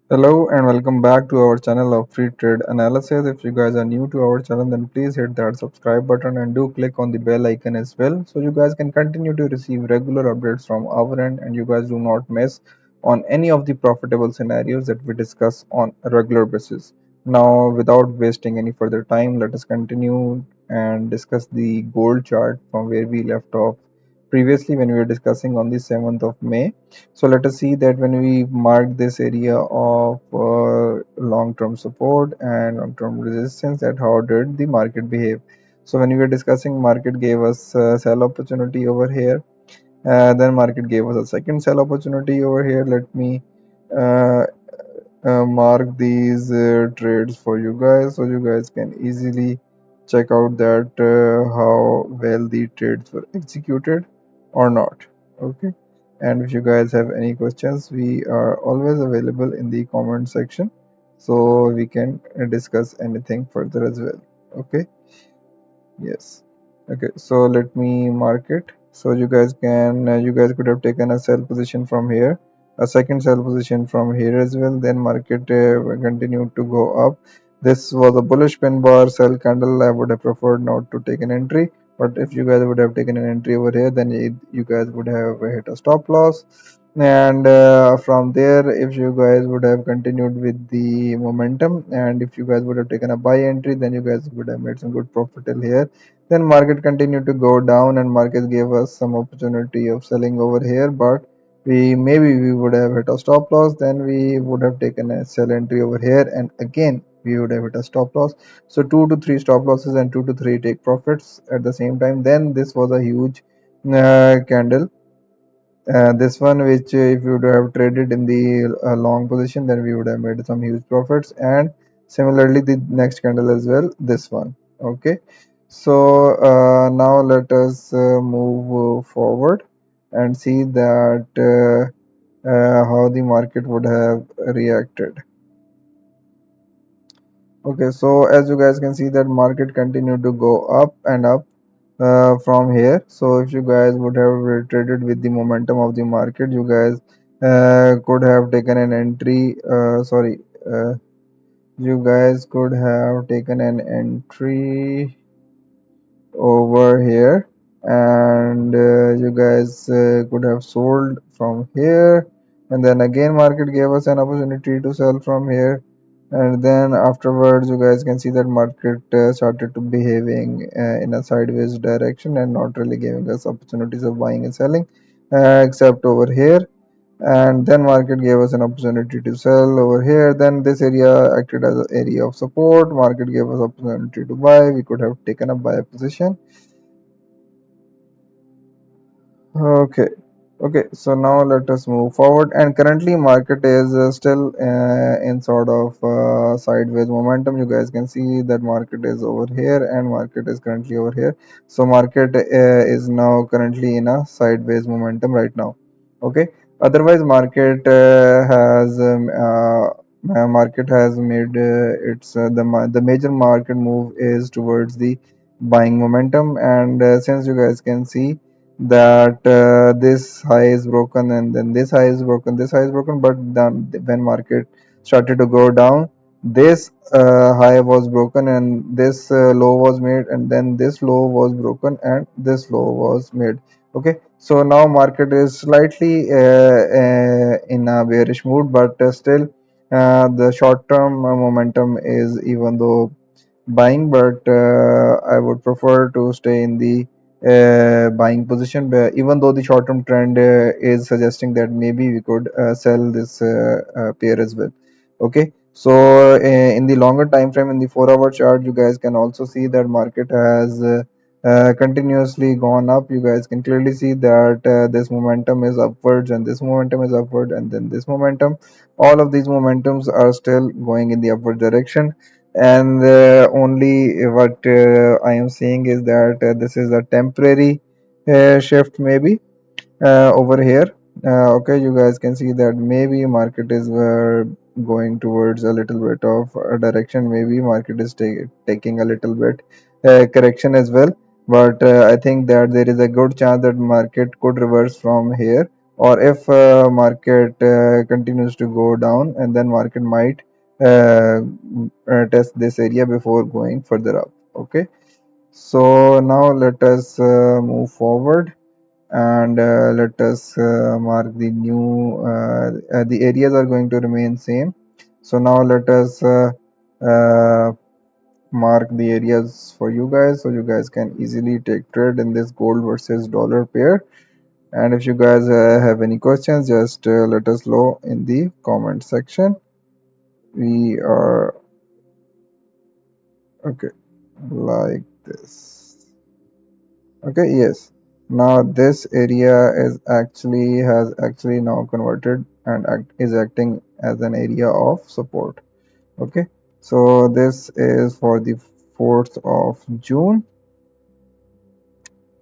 Hello and welcome back to our channel of free trade analysis. If you guys are new to our channel, then please hit that subscribe button and do click on the bell icon as well, so you guys can continue to receive regular updates from our end and you guys do not miss on any of the profitable scenarios that we discuss on a regular basis. Now, without wasting any further time, let us continue and discuss the gold chart from where we left off previously when we were discussing on the 7th of May. So let us see that when we mark this area of long-term support and long-term resistance, that how did the market behave. So when we were discussing, market gave us a sell opportunity over here. Then market gave us a second sell opportunity over here. Let me uh, mark these trades for you guys so you guys can easily check out that how well the trades were executed or not. Okay, and if you guys have any questions, we are always available in the comment section, so we can discuss anything further as well. Okay. Yes. Okay, so let me mark it. So you guys could have taken a sell position from here, a second sell position from here as well. Then market continued to go up. This was a bullish pin bar sell candle. I would have preferred not to take an entry, but if you guys would have taken an entry over here, then you guys would have hit a stop loss. And from there, if you guys would have continued with the momentum, and if you guys would have taken a buy entry, then you guys would have made some good profit till here. Then market continued to go down and market gave us some opportunity of selling over here, but we would have hit a stop loss. Then we would have taken a sell entry over here, and again we would have hit a stop loss. So 2 to 3 stop losses and 2 to 3 take profits at the same time. Then this was a huge candle, this one which if you would have traded in the long position, then we would have made some huge profits. And similarly the next candle as well, this one. Okay, so now let us move forward and see that how the market would have reacted. Okay, so as you guys can see that market continued to go up and up from here. So if you guys would have traded with the momentum of the market, you guys could have taken an entry. You guys could have taken an entry over here, and you guys could have sold from here, and then again market gave us an opportunity to sell from here, and then afterwards you guys can see that market started to behaving in a sideways direction and not really giving us opportunities of buying and selling, except over here. And then market gave us an opportunity to sell over here. Then this area acted as an area of support. Market gave us opportunity to buy. We could have taken a buy position. Okay. Okay, so now let us move forward. And currently market is still in sort of sideways momentum. You guys can see that market is over here and market is currently over here. So market is now currently in a sideways momentum right now. Okay, otherwise market has made the major market move is towards the buying momentum. And since you guys can see that this high is broken, and then this high is broken, this high is broken, but then when market started to go down, this high was broken and this low was made, and then this low was broken and this low was made. Okay, so now market is slightly in a bearish mood, but still the short term momentum is even though buying, but I would prefer to stay in the buying position, even though the short term trend is suggesting that maybe we could sell this pair as well. Okay, so in the longer time frame, in the 4 hour chart, you guys can also see that market has continuously gone up. You guys can clearly see that this momentum is upwards and this momentum is upward, and then this momentum, all of these momentums are still going in the upward direction. And only what I am seeing is that this is a temporary shift maybe over here. Okay, you guys can see that maybe market is going towards a little bit of a direction. Maybe market is taking a little bit correction as well, but I think that there is a good chance that market could reverse from here. or if market continues to go down, and then market might test this area before going further up. Okay, so now let us move forward, and let us mark the new the areas are going to remain same. So now let us uh, mark the areas for you guys, so you guys can easily take trade in this gold versus dollar pair. And if you guys have any questions, just let us know in the comment section. We are okay, like this. Okay, yes. Now this area has actually now converted and is acting as an area of support. Okay, so this is for the 4th of June.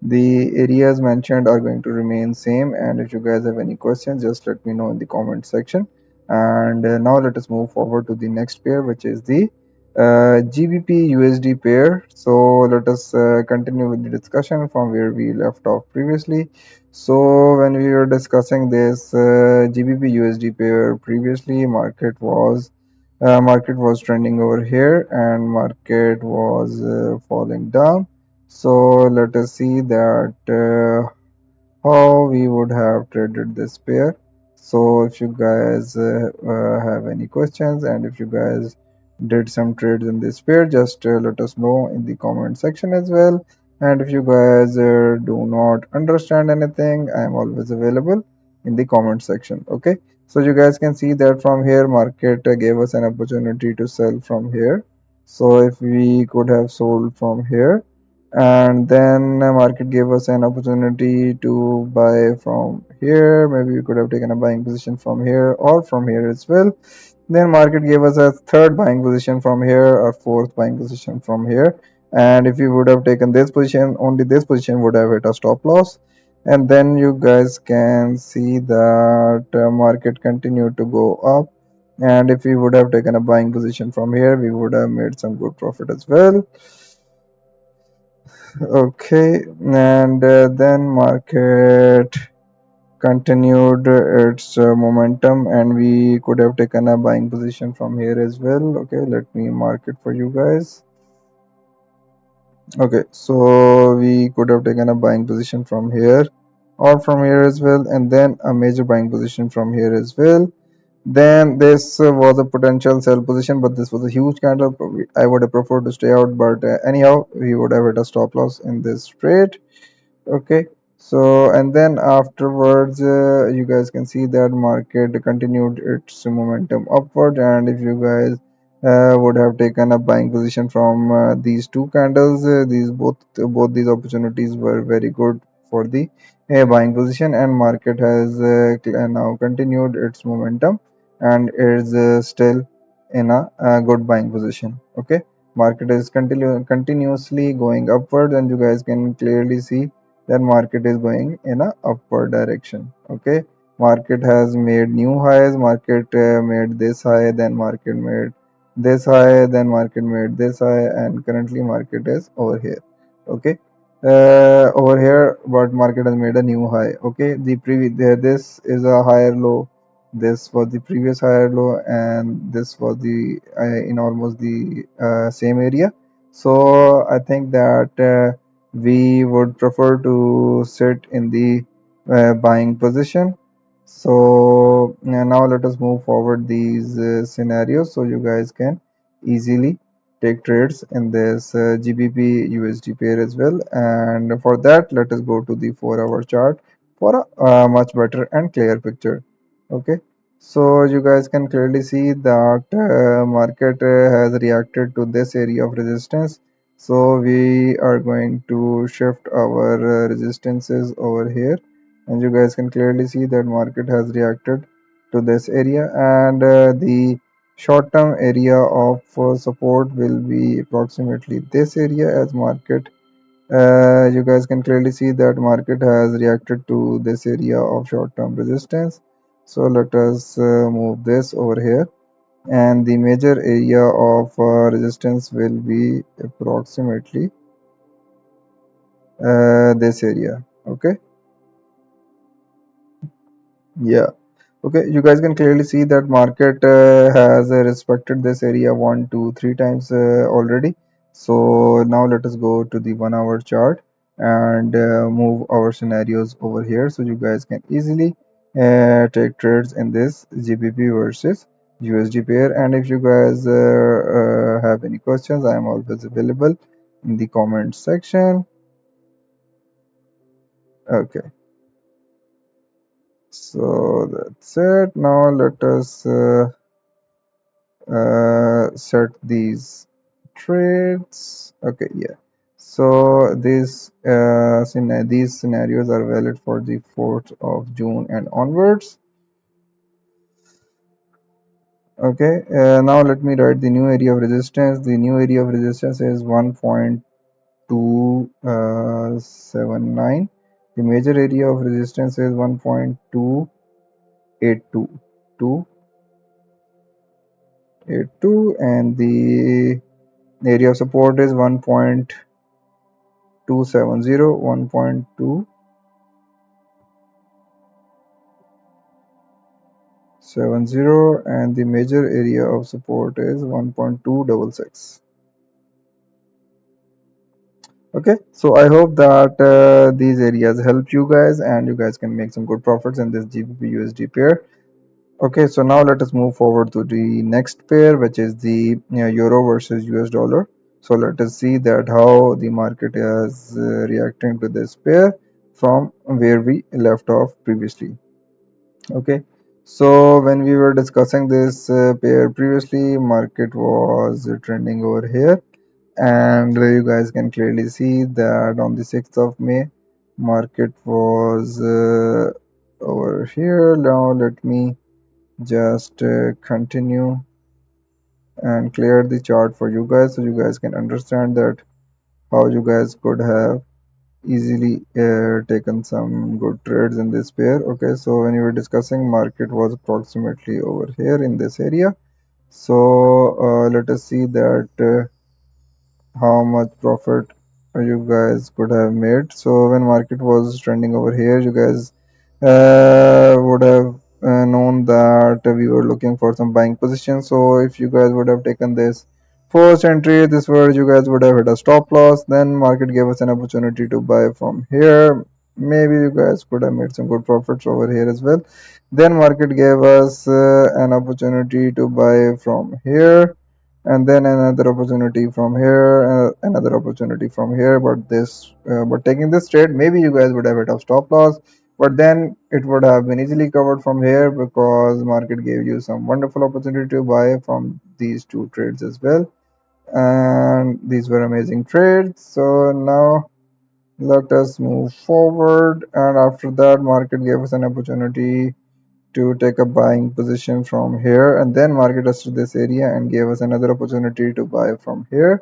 The areas mentioned are going to remain same, and if you guys have any questions, just let me know in the comment section. And now let us move forward to the next pair, which is the GBP USD pair. So let us continue with the discussion from where we left off previously. So when we were discussing this GBP USD pair previously, market was trending over here, and market was falling down. So let us see that how we would have traded this pair. So if you guys have any questions, and if you guys did some trades in this pair, just let us know in the comment section as well. And if you guys do not understand anything, I am always available in the comment section. Okay, so you guys can see that from here market gave us an opportunity to sell from here. So if we could have sold from here, and then market gave us an opportunity to buy from here, maybe we could have taken a buying position from here or from here as well. Then market gave us a third buying position from here or fourth buying position from here, and if we would have taken this position, only this position would have hit a stop loss. And then you guys can see that market continued to go up, and if we would have taken a buying position from here, we would have made some good profit as well. Okay, and then market continued its momentum, and we could have taken a buying position from here as well. Okay, let me mark it for you guys. Okay, so we could have taken a buying position from here or from here as well, and then a major buying position from here as well. Then this was a potential sell position, but this was a huge candle. I would have preferred to stay out, but anyhow, we would have hit a stop loss in this trade. Okay, so and then afterwards you guys can see that market continued its momentum upward, and if you guys would have taken a buying position from these two candles, these both these opportunities were very good for the buying position, and market has now continued its momentum and is still in a good buying position. Okay, market is continuously going upward, and you guys can clearly see then market is going in a upward direction. Okay, market has made new highs, market made this high, then market made this high, then market made this high, and currently market is over here. Okay, over here, but market has made a new high. Okay, the previous this is a higher low, this was the previous higher low, and this was the in almost the same area. So I think that we would prefer to sit in the buying position. So now let us move forward these scenarios, so you guys can easily take trades in this GBP USD pair as well. And for that, let us go to the 4-hour chart for a much better and clear picture. Okay, so you guys can clearly see that market has reacted to this area of resistance. So we are going to shift our resistances over here, and you guys can clearly see that market has reacted to this area, and the short term area of support will be approximately this area. As market you guys can clearly see that market has reacted to this area of short term resistance. So let us move this over here, and the major area of resistance will be approximately this area. Okay, Yeah. Okay, you guys can clearly see that market has respected this area one, two, three times already. So now let us go to the 1 hour chart and move our scenarios over here so you guys can easily take trades in this GBP versus USD pair. And if you guys have any questions, I am always available in the comment section. Okay, so that's it. Now let us set these trades. Okay, yeah, so these scenarios are valid for the 4th of June and onwards. Okay, now let me write the new area of resistance. The new area of resistance is 1.279. The major area of resistance is 1.282 and the area of support is 1.270, 1.270, and the major area of support is 1.266. Okay, so I hope that these areas help you guys and you guys can make some good profits in this GBP USD pair. Okay, so now let us move forward to the next pair, which is the euro versus US dollar. So let us see that how the market is reacting to this pair from where we left off previously. Okay, so when we were discussing this pair previously, market was trending over here, and you guys can clearly see that on the 6th of May, market was over here. Now let me just continue and clear the chart for you guys so you guys can understand that how you guys could have easily taken some good trades in this pair. Okay, so when you were discussing, market was approximately over here in this area. So let us see that how much profit you guys could have made. So when market was trending over here, you guys would have known that we were looking for some buying position. So if you guys would have taken this first entry, this where you guys would have hit a stop loss. Then market gave us an opportunity to buy from here. Maybe you guys could have made some good profits over here as well. Then market gave us an opportunity to buy from here, and then another opportunity from here, another opportunity from here. But taking this trade, maybe you guys would have hit a stop loss, but then it would have been easily covered from here because market gave you some wonderful opportunity to buy from these two trades as well, and these were amazing trades. So now let us move forward, and after that market gave us an opportunity to take a buying position from here, and then market tested this area and gave us another opportunity to buy from here,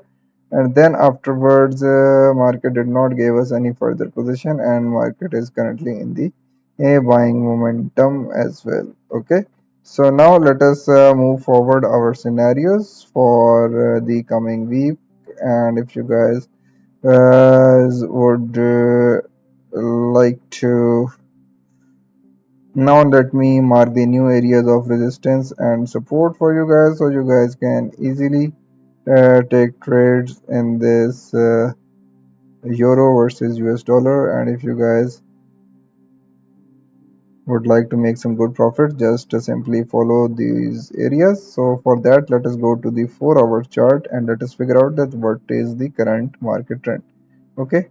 and then afterwards market did not give us any further position and market is currently in the a buying momentum as well. Okay, so now let us move forward our scenarios for the coming week, and if you guys would like to, now let me mark the new areas of resistance and support for you guys so you guys can easily take trades in this euro versus US dollar. And if you guys would like to make some good profit, just simply follow these areas. So for that, let us go to the 4 hour chart and let us figure out that what is the current market trend. Okay,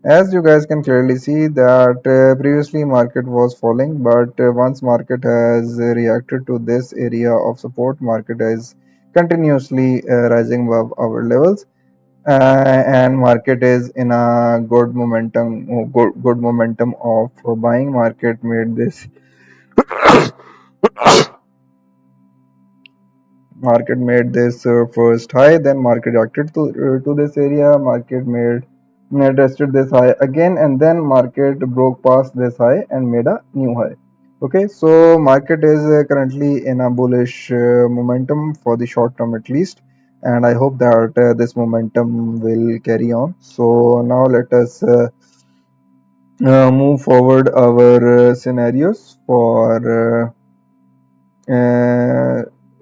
as you guys can clearly see that previously market was falling, but once market has reacted to this area of support, market is continuously rising above our levels, and market is in a good momentum of buying. Market made this first high, then market reacted to this area, market made tested this high again, and then market broke past this high and made a new high. Okay, so market is currently in a bullish momentum for the short term at least, and I hope that this momentum will carry on. So now let us move forward our scenarios for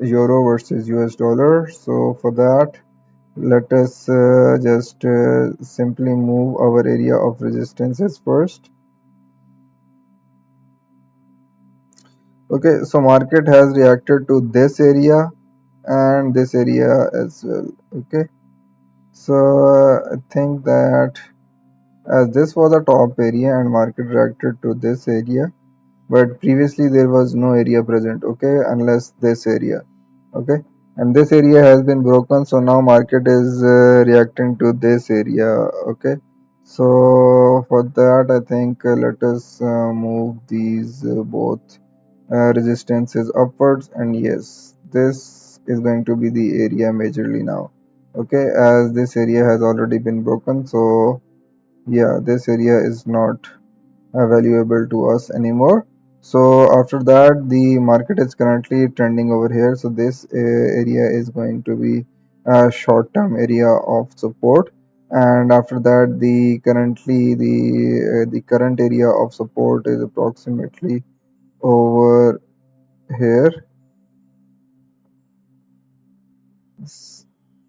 euro versus US dollar. So for that, let us just simply move our area of resistances first. Okay, so market has reacted to this area and this area as well. Okay, so I think that as this was a top area and market reacted to this area, but previously there was no area present, okay, unless this area, okay, and this area has been broken, so now market is reacting to this area. Okay, so for that I think let us move these both resistances upwards, and yes, this is going to be the area majorly now. Okay, as this area has already been broken, so yeah, this area is not valuable to us anymore. So after that, the market is currently trending over here, so this area is going to be a short term area of support, and after that the currently the current area of support is approximately over here.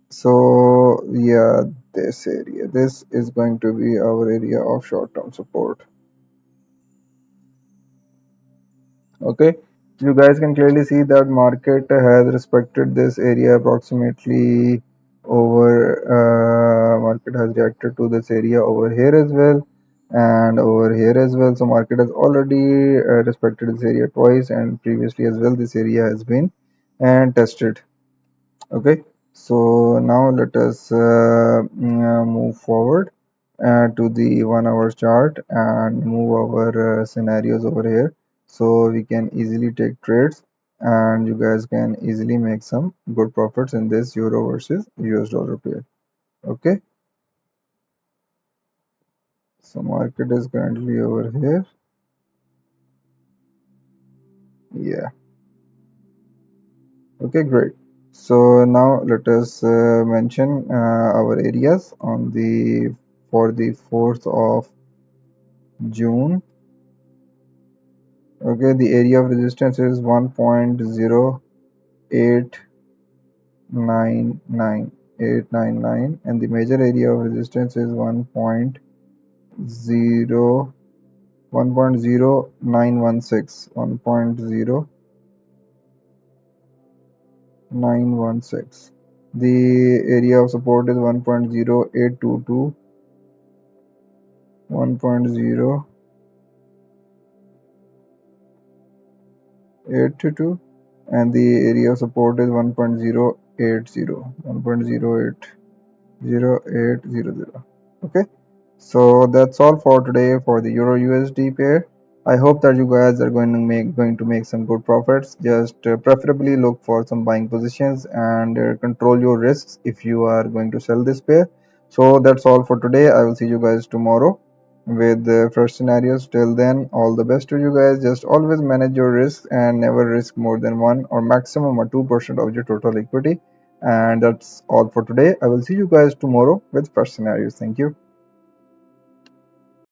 So yeah, this is going to be our area of short term support. Okay, you guys can clearly see that market has respected this area approximately over market has reacted to this area over here as well and over here as well. So market has already respected this area twice, and previously as well this area has been and tested. Okay, so now let us move forward to the 1 hour chart and move our scenarios over here, so we can easily take trades and you guys can easily make some good profits in this euro versus US dollar pair. Okay, so market is currently over here. Yeah, okay, great. So now let us mention our areas on the for the 4th of June. Okay, the area of resistance is 1.0899899, and the major area of resistance is 1.0916. 1.0916. The area of support is 1.0822, 1.0822, and the area of support is 1.080, 1.0800. Okay, so that's all for today for the Euro USD pair. I hope that you guys are going to make some good profits. Just preferably look for some buying positions and control your risks if you are going to sell this pair. So that's all for today. I will see you guys tomorrow with the fresh scenarios. Till then, all the best to you guys. Just always manage your risks and never risk more than 1 or maximum or 2% of your total equity. And that's all for today. I will see you guys tomorrow with fresh scenarios. Thank you.